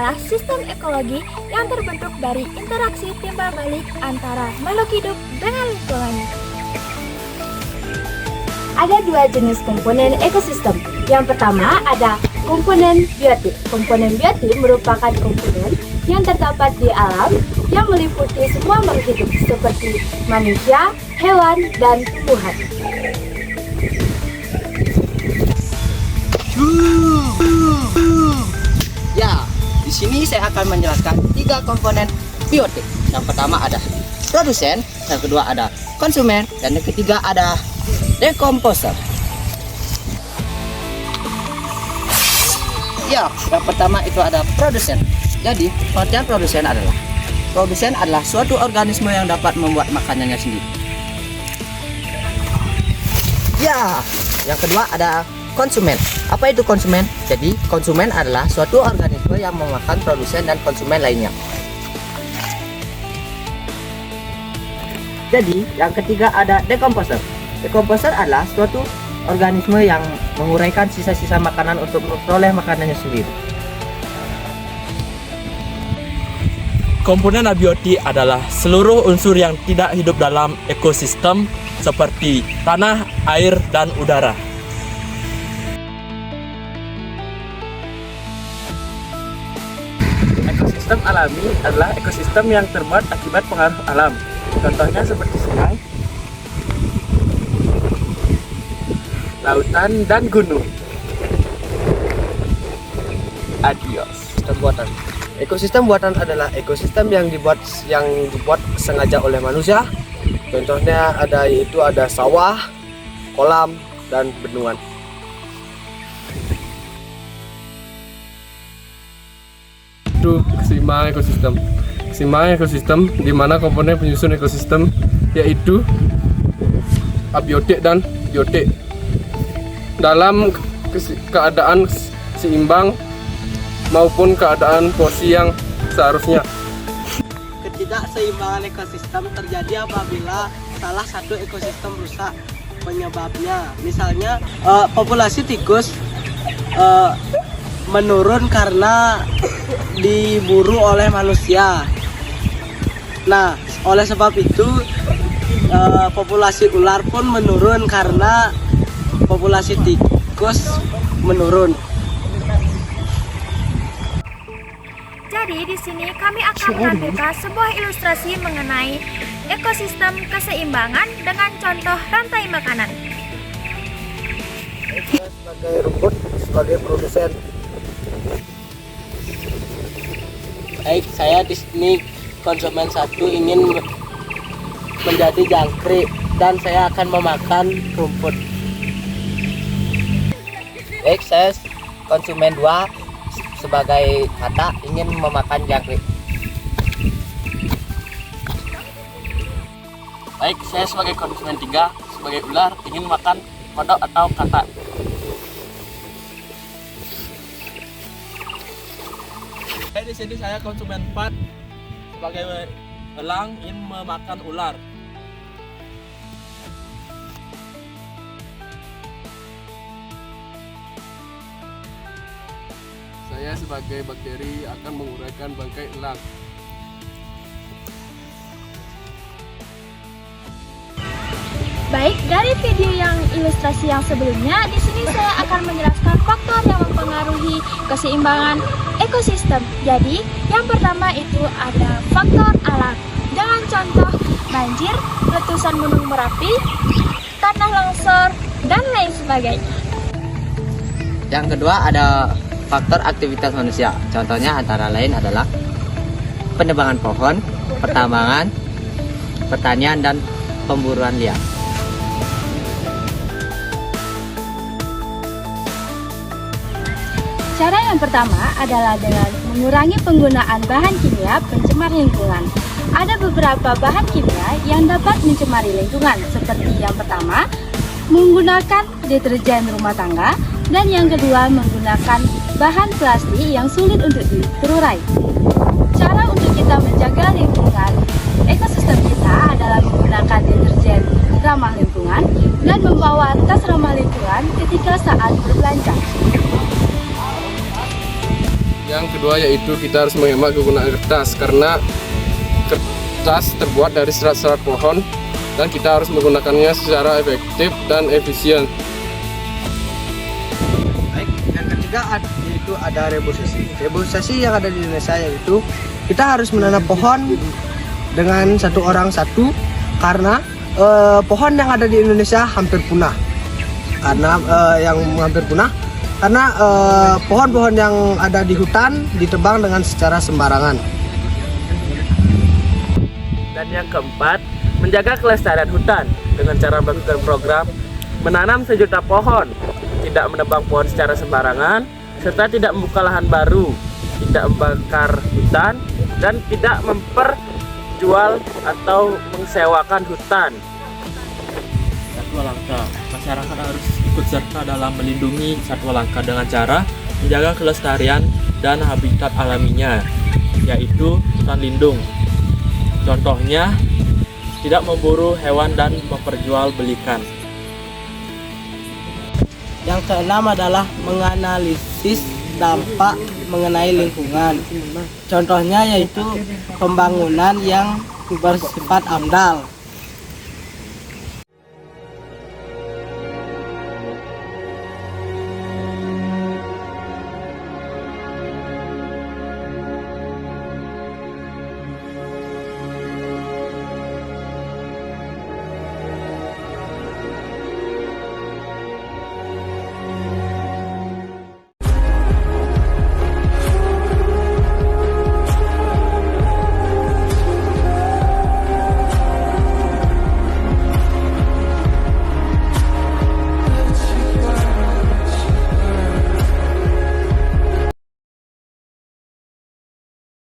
adalah sistem ekologi yang terbentuk dari interaksi timbal balik antara makhluk hidup dengan lingkungan. Ada dua jenis komponen ekosistem. Yang pertama ada komponen biotik. Komponen biotik merupakan komponen yang terdapat di alam yang meliputi semua makhluk hidup seperti manusia, hewan, dan tumbuhan. Ya, di sini saya akan menjelaskan tiga komponen biotik. Yang pertama ada produsen, yang kedua ada konsumen, dan yang ketiga ada dekomposer. Ya, yang pertama itu ada produsen. Jadi, pengertian produsen adalah suatu organisme yang dapat membuat makanannya sendiri. Ya, yang kedua ada konsumen. Apa itu konsumen? Jadi, konsumen adalah suatu organisme yang memakan produsen dan konsumen lainnya. Jadi, yang ketiga ada dekomposer. Dekomposer adalah suatu organisme yang menguraikan sisa-sisa makanan untuk memperoleh makanannya sendiri. Komponen abiotik adalah seluruh unsur yang tidak hidup dalam ekosistem seperti tanah, air, dan udara. Ekosistem alami adalah ekosistem yang terbuat akibat pengaruh alam. Contohnya seperti sungai, lautan, dan gunung. Adios. Ekosistem buatan adalah ekosistem yang dibuat sengaja oleh manusia. Contohnya ada sawah, kolam, dan bendungan. Itu keseimbangan ekosistem. Keseimbangan ekosistem di mana komponen penyusun ekosistem yaitu abiotik dan biotik dalam keadaan seimbang maupun keadaan porsi yang seharusnya. Ketidakseimbangan ekosistem terjadi apabila salah satu ekosistem rusak. Penyebabnya misalnya populasi tikus menurun karena diburu oleh manusia. Nah, oleh sebab itu populasi ular pun menurun karena populasi tikus menurun. Jadi di sini kami akan menampilkan sebuah ilustrasi mengenai ekosistem keseimbangan dengan contoh rantai makanan. Saya sebagai rumput, sebagai produsen. Baik, saya di sini konsumen satu ingin menjadi jangkrik dan saya akan memakan rumput. Baik, saya konsumen 2 sebagai kata ingin memakan jangkrik. Baik, saya sebagai konsumen 3 sebagai ular ingin makan kodok atau katak. Di sini saya konsumen 4 sebagai elang ingin memakan ular. Saya sebagai bakteri akan menguraikan bangkai elang. Baik, dari video yang ilustrasi yang sebelumnya, di sini saya akan menjelaskan faktor yang mempengaruhi keseimbangan ekosistem. Jadi, yang pertama itu ada faktor alam. Dengan contoh banjir, letusan gunung Merapi, tanah longsor, dan lain sebagainya. Yang kedua ada faktor aktivitas manusia. Contohnya antara lain adalah penebangan pohon, pertambangan, pertanian, dan pemburuan liar. Cara yang pertama adalah dengan mengurangi penggunaan bahan kimia pencemar lingkungan. Ada beberapa bahan kimia yang dapat mencemari lingkungan, seperti yang pertama, menggunakan deterjen rumah tangga, dan yang kedua, menggunakan bahan plastik yang sulit untuk terurai. Cara untuk kita menjaga lingkungan ekosistem kita adalah menggunakan deterjen ramah lingkungan dan membawa tas ramah lingkungan ketika saat berbelanja. Yang kedua yaitu kita harus menghemat penggunaan kertas, karena kertas terbuat dari serat-serat pohon dan kita harus menggunakannya secara efektif dan efisien. Baik, yang ketiga yaitu ada reboisasi. Reboisasi yang ada di Indonesia yaitu kita harus menanam pohon dengan satu orang satu, karena pohon yang ada di Indonesia hampir punah. Karena pohon-pohon yang ada di hutan ditebang dengan secara sembarangan. Dan yang keempat, menjaga kelestarian hutan dengan cara melakukan program menanam 1 juta pohon, tidak menebang pohon secara sembarangan, serta tidak membuka lahan baru, tidak membakar hutan, dan tidak memperjual atau mengsewakan hutan. Satwa langka, masyarakat harus ikut serta dalam melindungi satwa langka dengan cara menjaga kelestarian dan habitat alaminya, yaitu hutan lindung. Contohnya, tidak memburu hewan dan memperjualbelikan. Yang keenam adalah menganalisis dampak mengenai lingkungan. Contohnya yaitu pembangunan yang bersifat AMDAL.